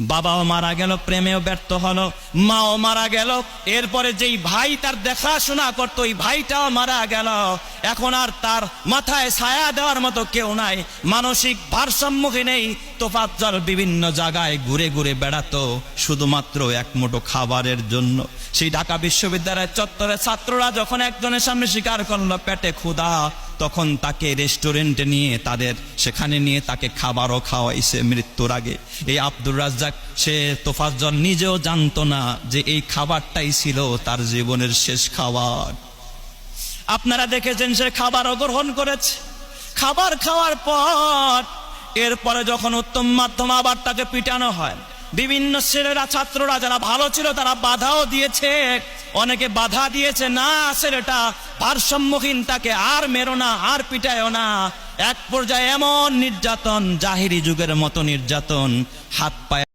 বাবাও মারা গেল, প্রেমেও ব্যর্থ হলো, মাও মারা গেল, এরপরে যেই ভাই তার দেখাশোনা করতো ওই ভাইটাও মারা গেল। এখন আর তার মাথায় ছায়া দেওয়ার মতো কেউ নাই, মানসিক ভারসাম্যহীন নেই। তোফাজ্জল বিভিন্ন জায়গায় ঘুরে ঘুরে বেড়াতো শুধুমাত্র এক মুঠো খাবারের জন্য। সেই ঢাকা বিশ্ববিদ্যালয়ের চত্বরে ছাত্ররা যখন একজনের সামনে স্বীকার করলো পেটে ক্ষুধা, তখন তাকে রেস্টুরেন্টে নিয়ে সেখানে নিয়ে তাকে খাবারও খাওয়াইছে মৃত্যুর আগে। এই আব্দুর রাজ্জাক, সে তোফাজ্জল নিজেও জানতো না যে এই খাবারটাই ছিল তার জীবনের শেষ খাবার। আপনারা দেখেছেন সে খাবারও গ্রহণ করেছে। খাবার খাওয়ার পর এরপরে যখন উত্তম মাধ্যম আবার তাকে পিটানো হয়, বিভিন্ন ছেলেরা ছাত্ররা যারা ভালো ছিল তারা বাধাও দিয়েছে, অনেকে বাধা দিয়েছে, না ছেলেটা ভারসাম্যহীন, তাকে আর মেরো না, আর পিটায়ও না। এক পর্যায়ে এমন নির্যাতন, জাহিরি যুগের মতো নির্যাতন, হাত পায়ে